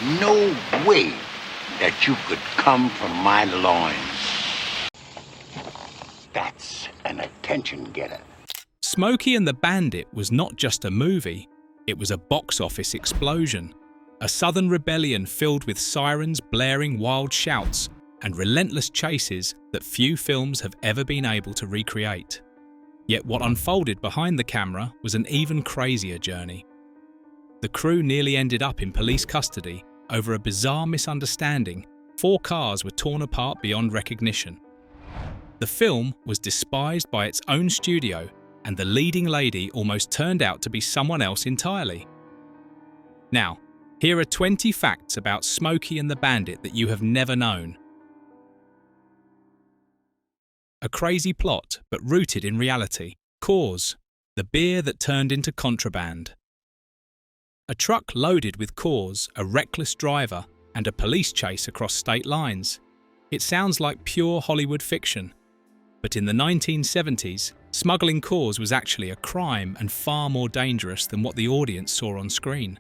no way that you could come from my loins. That's an attention getter. Smokey and the Bandit was not just a movie, it was a box office explosion. A southern rebellion filled with sirens blaring wild shouts and relentless chases that few films have ever been able to recreate. Yet what unfolded behind the camera was an even crazier journey. The crew nearly ended up in police custody over a bizarre misunderstanding. 4 cars were torn apart beyond recognition. The film was despised by its own studio, and the leading lady almost turned out to be someone else entirely. Now, here are 20 facts about Smokey and the Bandit that you have never known. A crazy plot, but rooted in reality. Cause: the beer that turned into contraband. A truck loaded with cause, a reckless driver, and a police chase across state lines. It sounds like pure Hollywood fiction. But in the 1970s, smuggling cause was actually a crime and far more dangerous than what the audience saw on screen.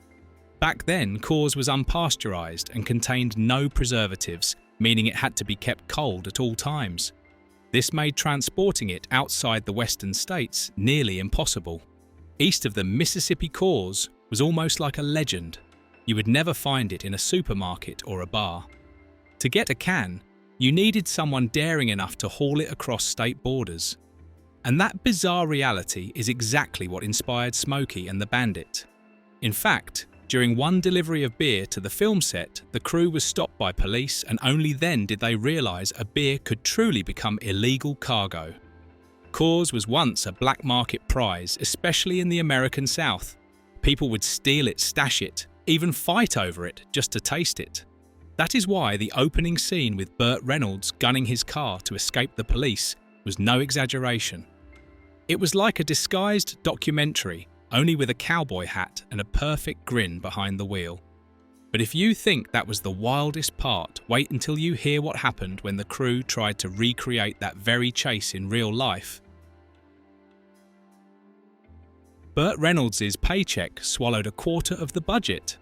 Back then, cause was unpasteurized and contained no preservatives, meaning it had to be kept cold at all times. This made transporting it outside the western states nearly impossible. East of the Mississippi cause was almost like a legend. You would never find it in a supermarket or a bar. To get a can, you needed someone daring enough to haul it across state borders. And that bizarre reality is exactly what inspired Smokey and the Bandit. In fact, during one delivery of beer to the film set, the crew was stopped by police, and only then did they realise a beer could truly become illegal cargo. Coors was once a black market prize, especially in the American South. People would steal it, stash it, even fight over it just to taste it. That is why the opening scene with Burt Reynolds gunning his car to escape the police was no exaggeration. It was like a disguised documentary, only with a cowboy hat and a perfect grin behind the wheel. But if you think that was the wildest part, wait until you hear what happened when the crew tried to recreate that very chase in real life. Burt Reynolds' paycheck swallowed a quarter of the budget.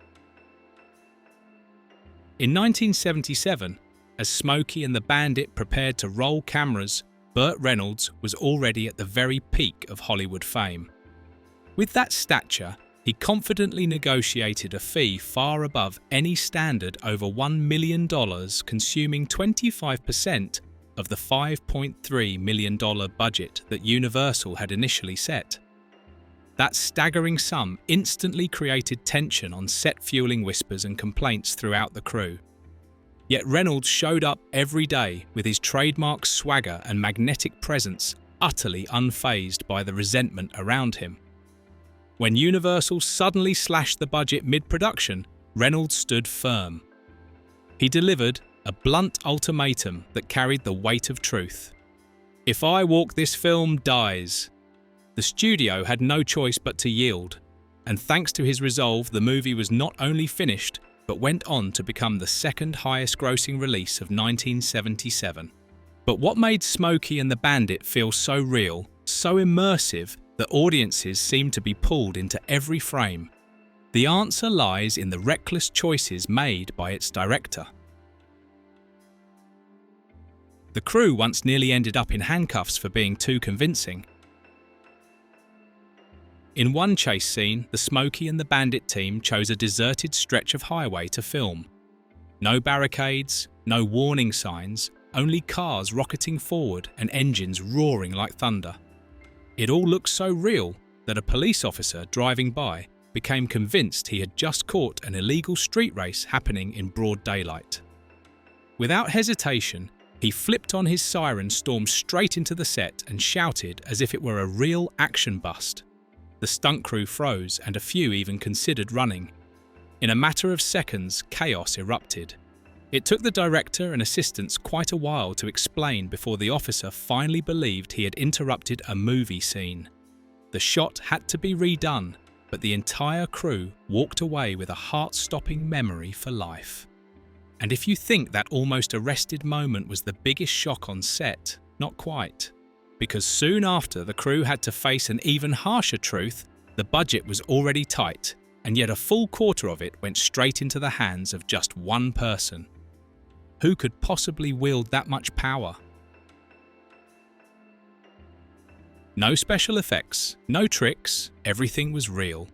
In 1977, as Smokey and the Bandit prepared to roll cameras, Burt Reynolds was already at the very peak of Hollywood fame. With that stature, he confidently negotiated a fee far above any standard over $1 million, consuming 25% of the $5.3 million budget that Universal had initially set. That staggering sum instantly created tension on set, fueling whispers and complaints throughout the crew. Yet Reynolds showed up every day with his trademark swagger and magnetic presence, utterly unfazed by the resentment around him. When Universal suddenly slashed the budget mid-production, Reynolds stood firm. He delivered a blunt ultimatum that carried the weight of truth. "If I walk, this film dies." The studio had no choice but to yield, and thanks to his resolve, the movie was not only finished, but went on to become the second highest grossing release of 1977. But what made Smokey and the Bandit feel so real, so immersive, that audiences seemed to be pulled into every frame? The answer lies in the reckless choices made by its director. The crew once nearly ended up in handcuffs for being too convincing. In one chase scene, the Smokey and the Bandit team chose a deserted stretch of highway to film. No barricades, no warning signs, only cars rocketing forward and engines roaring like thunder. It all looked so real that a police officer driving by became convinced he had just caught an illegal street race happening in broad daylight. Without hesitation, he flipped on his siren, stormed straight into the set and shouted as if it were a real action bust. The stunt crew froze and a few even considered running. In a matter of seconds, chaos erupted. It took the director and assistants quite a while to explain before the officer finally believed he had interrupted a movie scene. The shot had to be redone, but the entire crew walked away with a heart-stopping memory for life. And if you think that almost arrested moment was the biggest shock on set, not quite. Because soon after the crew had to face an even harsher truth, the budget was already tight. and yet a full quarter of it went straight into the hands of just one person. Who could possibly wield that much power? No special effects, no tricks, everything was real.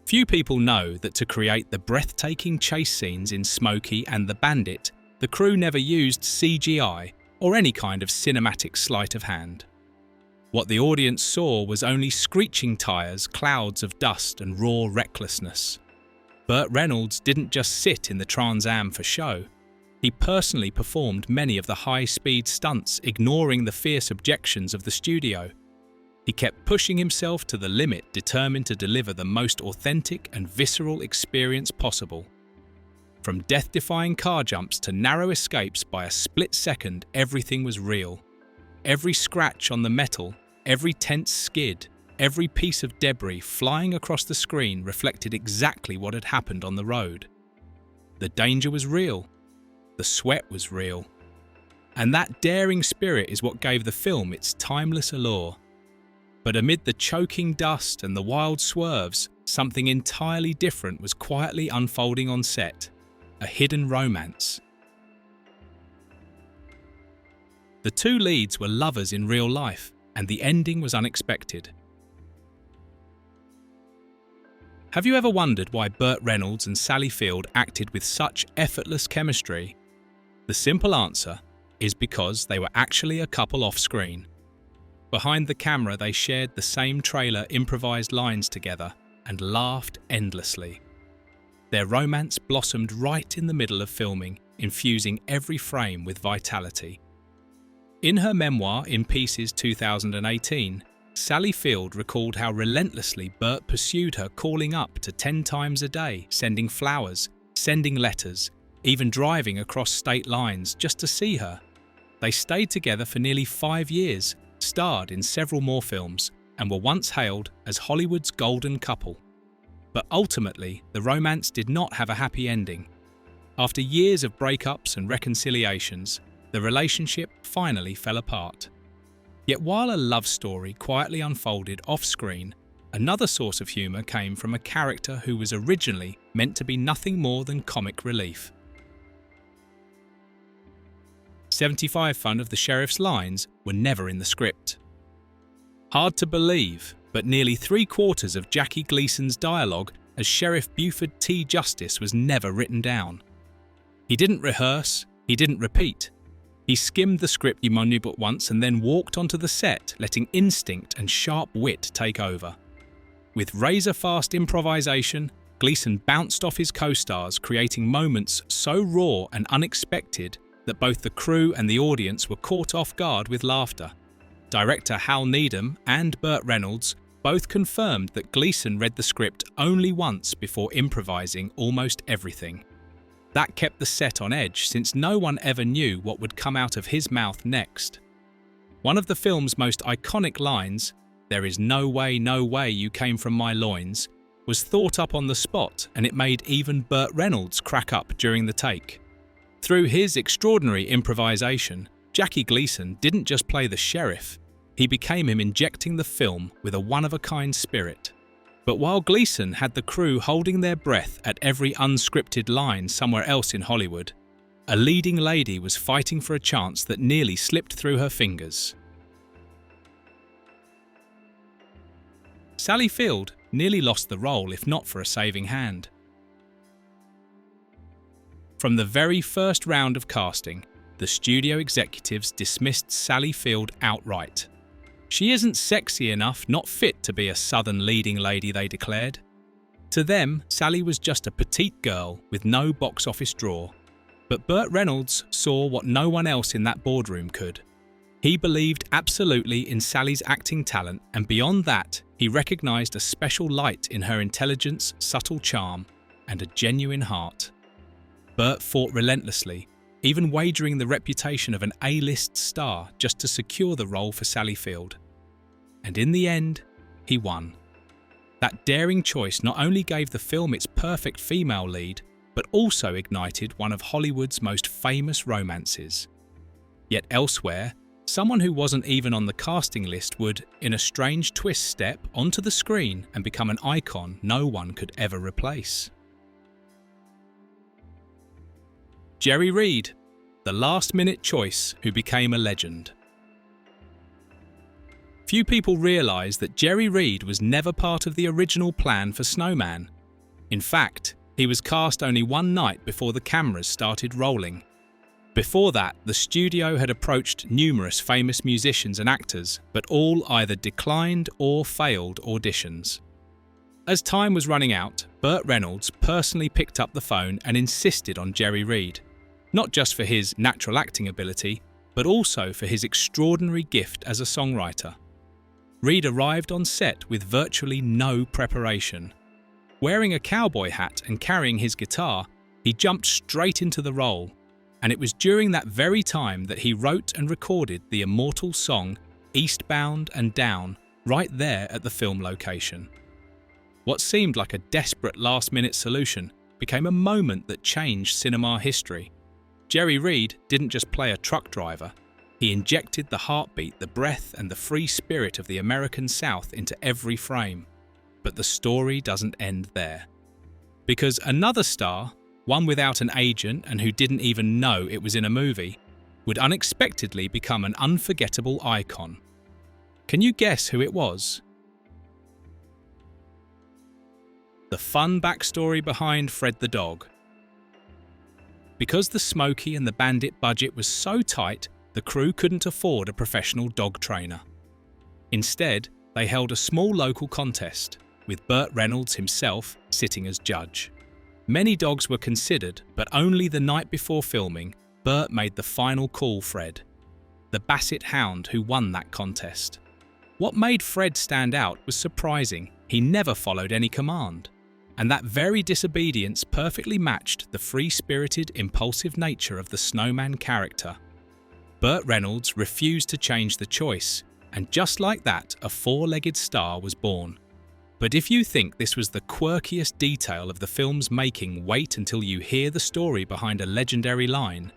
Few people know that to create the breathtaking chase scenes in Smokey and the Bandit, the crew never used CGI or any kind of cinematic sleight of hand. What the audience saw was only screeching tyres, clouds of dust and raw recklessness. Burt Reynolds didn't just sit in the Trans Am for show. He personally performed many of the high-speed stunts, ignoring the fierce objections of the studio. He kept pushing himself to the limit, determined to deliver the most authentic and visceral experience possible. From death-defying car jumps to narrow escapes by a split second, everything was real. Every scratch on the metal, every tense skid, every piece of debris flying across the screen reflected exactly what had happened on the road. The danger was real. The sweat was real. And that daring spirit is what gave the film its timeless allure. But amid the choking dust and the wild swerves, something entirely different was quietly unfolding on set. A hidden romance. The two leads were lovers in real life, and the ending was unexpected. Have you ever wondered why Burt Reynolds and Sally Field acted with such effortless chemistry? The simple answer is because they were actually a couple off-screen. Behind the camera, they shared the same trailer improvised lines together and laughed endlessly. Their romance blossomed right in the middle of filming, infusing every frame with vitality. In her memoir, In Pieces 2018, Sally Field recalled how relentlessly Burt pursued her, calling up to 10 times a day, sending flowers, sending letters, even driving across state lines just to see her. They stayed together for nearly 5 years, starred in several more films, and were once hailed as Hollywood's golden couple. But ultimately, the romance did not have a happy ending. After years of breakups and reconciliations, the relationship finally fell apart. Yet while a love story quietly unfolded off-screen, another source of humour came from a character who was originally meant to be nothing more than comic relief. 75% of the sheriff's lines were never in the script. Hard to believe, but nearly 3/4 of Jackie Gleason's dialogue as Sheriff Buford T. Justice was never written down. He didn't rehearse, he didn't repeat. He skimmed the script you knew but once and then walked onto the set, letting instinct and sharp wit take over. With razor-fast improvisation, Gleason bounced off his co-stars, creating moments so raw and unexpected that both the crew and the audience were caught off guard with laughter. Director Hal Needham and Burt Reynolds both confirmed that Gleason read the script only once before improvising almost everything. That kept the set on edge, since no one ever knew what would come out of his mouth next. One of the film's most iconic lines, "There is no way you came from my loins," was thought up on the spot, and it made even Burt Reynolds crack up during the take. Through his extraordinary improvisation, Jackie Gleason didn't just play the sheriff, he became him, injecting the film with a one-of-a-kind spirit. But while Gleason had the crew holding their breath at every unscripted line somewhere else in Hollywood, a leading lady was fighting for a chance that nearly slipped through her fingers. Sally Field nearly lost the role if not for a saving hand. From the very first round of casting, the studio executives dismissed Sally Field outright. "She isn't sexy enough, not fit to be a Southern leading lady," they declared. To them, Sally was just a petite girl with no box office draw. But Burt Reynolds saw what no one else in that boardroom could. He believed absolutely in Sally's acting talent, and beyond that, he recognized a special light in her intelligence, subtle charm, and a genuine heart. Burt fought relentlessly, even wagering the reputation of an A-list star just to secure the role for Sally Field. And in the end, he won. That daring choice not only gave the film its perfect female lead, but also ignited one of Hollywood's most famous romances. Yet elsewhere, someone who wasn't even on the casting list would, in a strange twist, step onto the screen and become an icon no one could ever replace. Jerry Reed, the last-minute choice who became a legend. Few people realise that Jerry Reed was never part of the original plan for Snowman. In fact, he was cast only one night before the cameras started rolling. Before that, the studio had approached numerous famous musicians and actors, but all either declined or failed auditions. As time was running out, Burt Reynolds personally picked up the phone and insisted on Jerry Reed, not just for his natural acting ability, but also for his extraordinary gift as a songwriter. Reed arrived on set with virtually no preparation. Wearing a cowboy hat and carrying his guitar, he jumped straight into the role, and it was during that very time that he wrote and recorded the immortal song Eastbound and Down right there at the film location. What seemed like a desperate last-minute solution became a moment that changed cinema history. Jerry Reed didn't just play a truck driver. He injected the heartbeat, the breath, and the free spirit of the American South into every frame. But the story doesn't end there. Because another star, one without an agent and who didn't even know it was in a movie, would unexpectedly become an unforgettable icon. Can you guess who it was? The fun backstory behind Fred the dog. Because the Smokey and the Bandit budget was so tight, the crew couldn't afford a professional dog trainer. Instead, they held a small local contest, with Burt Reynolds himself sitting as judge. Many dogs were considered, but only the night before filming, Burt made the final call Fred, the Basset Hound who won that contest. What made Fred stand out was surprising. He never followed any command. And that very disobedience perfectly matched the free-spirited, impulsive nature of the Snowman character. Burt Reynolds refused to change the choice, and just like that, a four-legged star was born. But if you think this was the quirkiest detail of the film's making, wait until you hear the story behind a legendary line,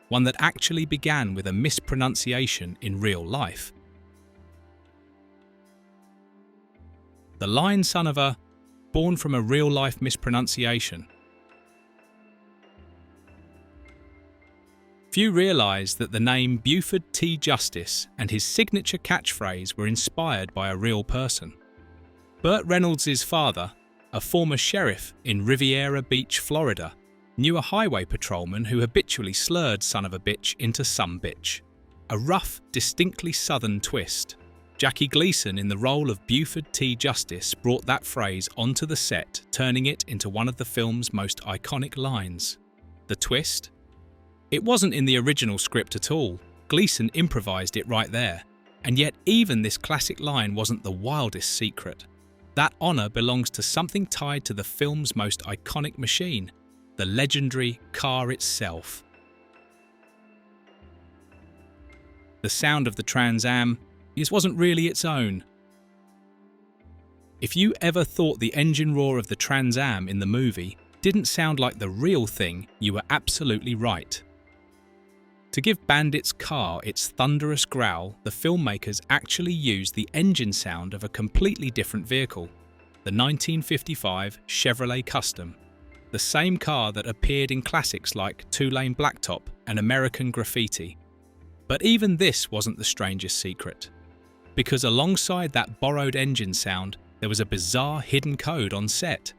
one that actually began with a mispronunciation in real life. The line son of a, born from a real-life mispronunciation. Few realise that the name Buford T. Justice and his signature catchphrase were inspired by a real person. Burt Reynolds' father, a former sheriff in Riviera Beach, Florida, knew a highway patrolman who habitually slurred son of a bitch into some bitch. A rough, distinctly southern twist. Jackie Gleason in the role of Buford T. Justice brought that phrase onto the set, turning it into one of the film's most iconic lines. The twist? It wasn't in the original script at all. Gleason improvised it right there. And yet even this classic line wasn't the wildest secret. That honour belongs to something tied to the film's most iconic machine, the legendary car itself. The sound of the Trans Am wasn't really its own. If you ever thought the engine roar of the Trans Am in the movie didn't sound like the real thing, you were absolutely right. To give Bandit's car its thunderous growl, the filmmakers actually used the engine sound of a completely different vehicle, the 1955 Chevrolet Custom, the same car that appeared in classics like Two-Lane Blacktop and American Graffiti. But even this wasn't the strangest secret, because alongside that borrowed engine sound, there was a bizarre hidden code on set,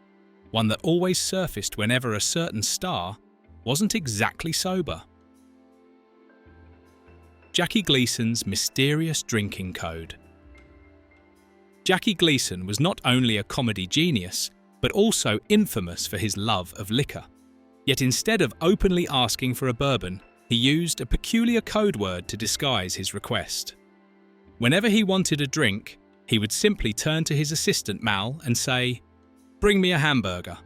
one that always surfaced whenever a certain star wasn't exactly sober. Jackie Gleason's mysterious drinking code. Jackie Gleason was not only a comedy genius, but also infamous for his love of liquor. Yet instead of openly asking for a bourbon, he used a peculiar code word to disguise his request. Whenever he wanted a drink, he would simply turn to his assistant Mal and say, "Bring me a hamburger."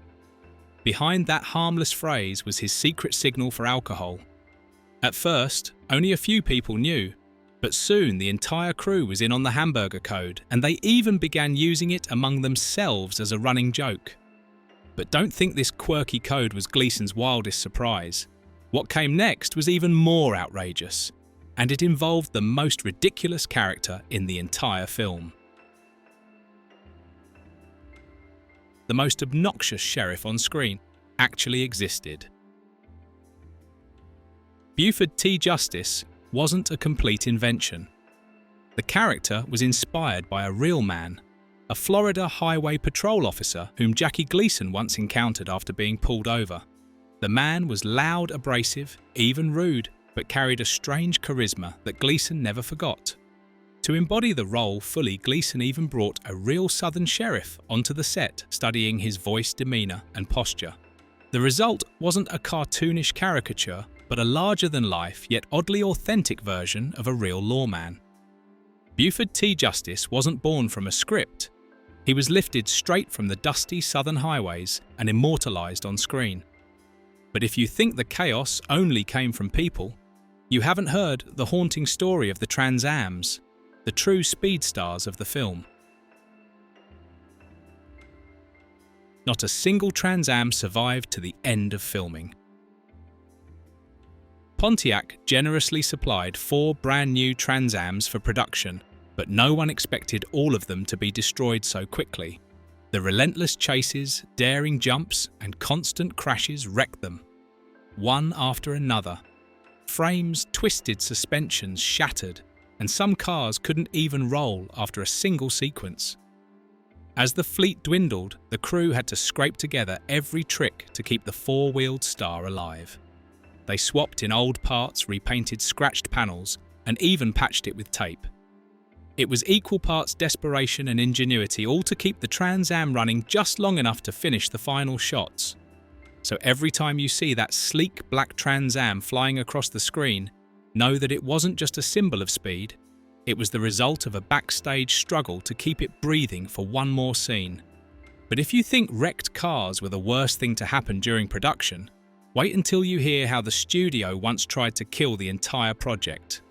Behind that harmless phrase was his secret signal for alcohol. At first, only a few people knew, but soon the entire crew was in on the hamburger code, and they even began using it among themselves as a running joke. But don't think this quirky code was Gleason's wildest surprise. What came next was even more outrageous. and it involved the most ridiculous character in the entire film. The most obnoxious sheriff on screen actually existed. Buford T. Justice wasn't a complete invention. The character was inspired by a real man, a Florida highway patrol officer whom Jackie Gleason once encountered after being pulled over. The man was loud, abrasive, even rude, but carried a strange charisma that Gleason never forgot. To embody the role fully, Gleason even brought a real Southern sheriff onto the set, studying his voice, demeanor, and posture. The result wasn't a cartoonish caricature, but a larger-than-life yet oddly authentic version of a real lawman. Buford T. Justice wasn't born from a script. He was lifted straight from the dusty Southern highways and immortalized on screen. But if you think the chaos only came from people, you haven't heard the haunting story of the Trans Ams, the true speed stars of the film. Not a single Trans Am survived to the end of filming. Pontiac generously supplied 4 brand new Trans Ams for production, but no one expected all of them to be destroyed so quickly. The relentless chases, daring jumps, and constant crashes wrecked them, one after another. Frames twisted, suspensions shattered, and some cars couldn't even roll after a single sequence. As the fleet dwindled, the crew had to scrape together every trick to keep the 4-wheeled star alive. They swapped in old parts, repainted scratched panels, and even patched it with tape. It was equal parts desperation and ingenuity, all to keep the Trans Am running just long enough to finish the final shots. So every time you see that sleek black Trans Am flying across the screen, know that it wasn't just a symbol of speed, it was the result of a backstage struggle to keep it breathing for one more scene. But if you think wrecked cars were the worst thing to happen during production, wait until you hear how the studio once tried to kill the entire project.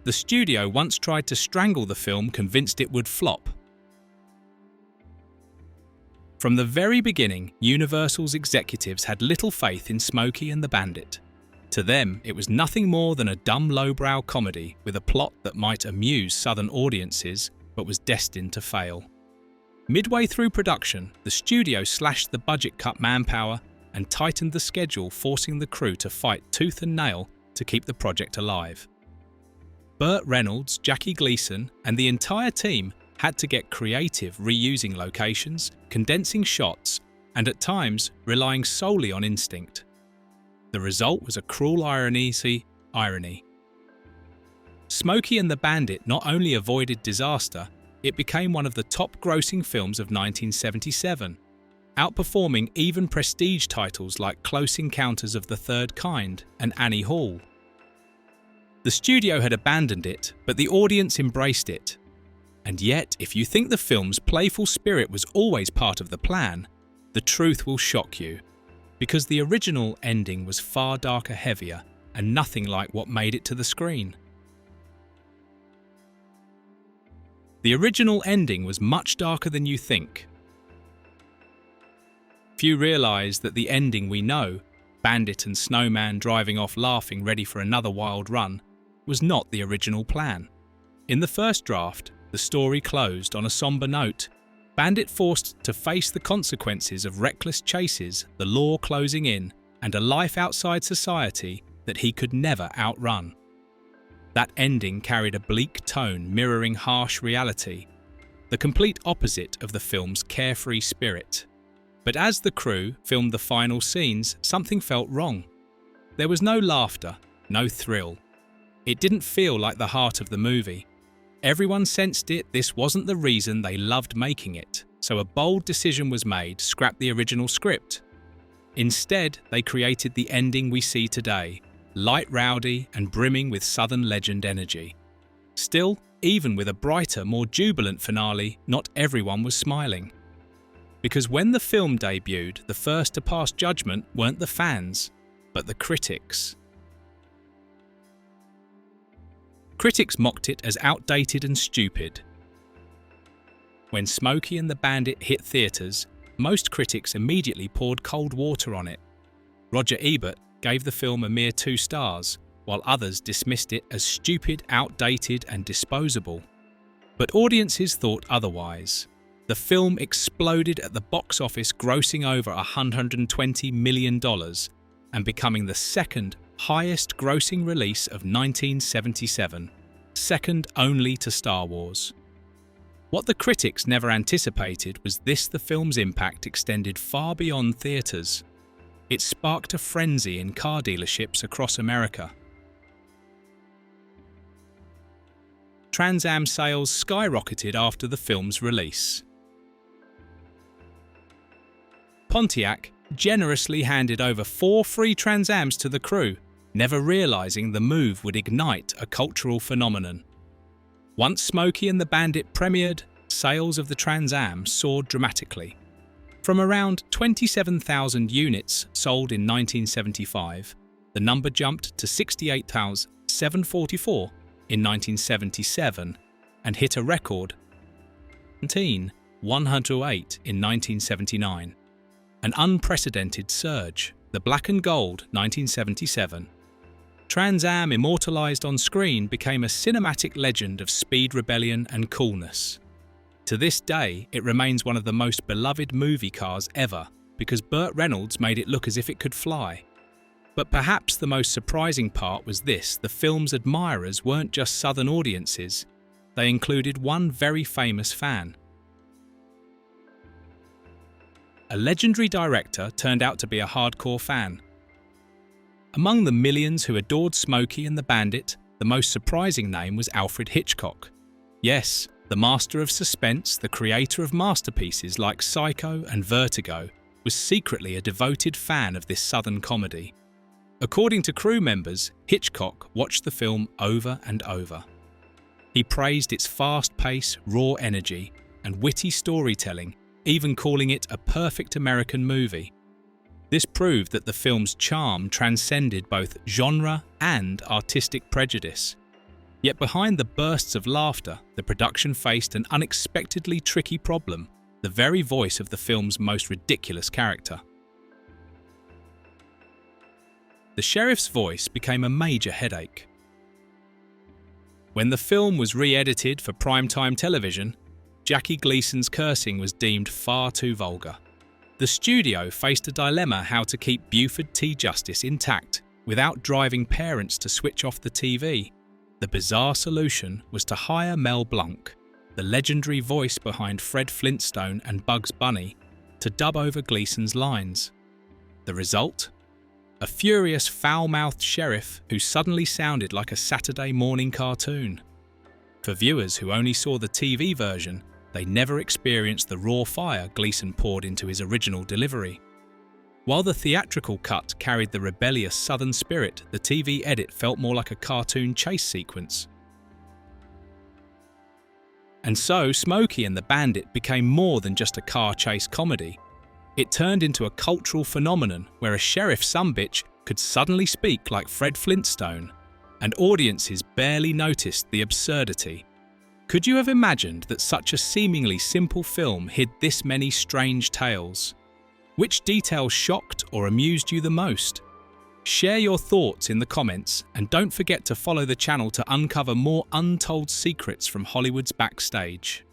The studio once tried to strangle the film, convinced it would flop. From the very beginning, Universal's executives had little faith in Smokey and the Bandit. To them, it was nothing more than a dumb lowbrow comedy with a plot that might amuse Southern audiences, but was destined to fail. Midway through production, the studio slashed the budget, cut manpower, and tightened the schedule, forcing the crew to fight tooth and nail to keep the project alive. Burt Reynolds, Jackie Gleason, and the entire team had to get creative, reusing locations, condensing shots, and at times relying solely on instinct. The result was a cruel irony. Smokey and the Bandit not only avoided disaster, it became one of the top-grossing films of 1977, outperforming even prestige titles like Close Encounters of the Third Kind and Annie Hall. The studio had abandoned it, but the audience embraced it. And yet, if you think the film's playful spirit was always part of the plan, the truth will shock you. Because the original ending was far darker, heavier, and nothing like what made it to the screen. The original ending was much darker than you think. Few realise that the ending we know, Bandit and Snowman driving off laughing ready for another wild run, was not the original plan. In the first draft, the story closed on a somber note, Bandit forced to face the consequences of reckless chases, the law closing in, and a life outside society that he could never outrun. That ending carried a bleak tone mirroring harsh reality, the complete opposite of the film's carefree spirit. But as the crew filmed the final scenes, something felt wrong. There was no laughter, no thrill. It didn't feel like the heart of the movie. Everyone sensed it, this wasn't the reason they loved making it, so a bold decision was made, scrap the original script. Instead, they created the ending we see today, light, rowdy, and brimming with Southern legend energy. Still, even with a brighter, more jubilant finale, not everyone was smiling. Because when the film debuted, the first to pass judgment weren't the fans, but the critics. Critics mocked it as outdated and stupid. When Smokey and the Bandit hit theatres, most critics immediately poured cold water on it. Roger Ebert gave the film a mere 2 stars, while others dismissed it as stupid, outdated, and disposable. But audiences thought otherwise. The film exploded at the box office, grossing over $120 million and becoming the second highest grossing release of 1977, second only to Star Wars. What the critics never anticipated was the film's impact extended far beyond theatres. It sparked a frenzy in car dealerships across America. Trans Am sales skyrocketed after the film's release. Pontiac generously handed over 4 free Trans Ams to the crew, never realizing the move would ignite a cultural phenomenon. Once Smokey and the Bandit premiered, sales of the Trans Am soared dramatically. From around 27,000 units sold in 1975, the number jumped to 68,744 in 1977 and hit a record 108 in 1979. An unprecedented surge, the Black and Gold 1977. Trans Am, immortalized on screen, became a cinematic legend of speed, rebellion, and coolness. To this day, it remains one of the most beloved movie cars ever because Burt Reynolds made it look as if it could fly. But perhaps the most surprising part was this: the film's admirers weren't just Southern audiences, they included one very famous fan. A legendary director turned out to be a hardcore fan. Among the millions who adored Smokey and the Bandit, the most surprising name was Alfred Hitchcock. Yes, the master of suspense, the creator of masterpieces like Psycho and Vertigo, was secretly a devoted fan of this Southern comedy. According to crew members, Hitchcock watched the film over and over. He praised its fast pace, raw energy, and witty storytelling, even calling it a perfect American movie. This proved that the film's charm transcended both genre and artistic prejudice. Yet behind the bursts of laughter, the production faced an unexpectedly tricky problem: the very voice of the film's most ridiculous character. The sheriff's voice became a major headache. When the film was re-edited for primetime television, Jackie Gleason's cursing was deemed far too vulgar. The studio faced a dilemma how to keep Buford T. Justice intact without driving parents to switch off the TV. The bizarre solution was to hire Mel Blanc, the legendary voice behind Fred Flintstone and Bugs Bunny, to dub over Gleason's lines. The result? A furious, foul-mouthed sheriff who suddenly sounded like a Saturday morning cartoon. For viewers who only saw the TV version, they never experienced the raw fire Gleason poured into his original delivery. While the theatrical cut carried the rebellious Southern spirit, the TV edit felt more like a cartoon chase sequence. And so, Smokey and the Bandit became more than just a car chase comedy. It turned into a cultural phenomenon where a sheriff sumbitch could suddenly speak like Fred Flintstone, and audiences barely noticed the absurdity. Could you have imagined that such a seemingly simple film hid this many strange tales? Which detail shocked or amused you the most? Share your thoughts in the comments, and don't forget to follow the channel to uncover more untold secrets from Hollywood's backstage.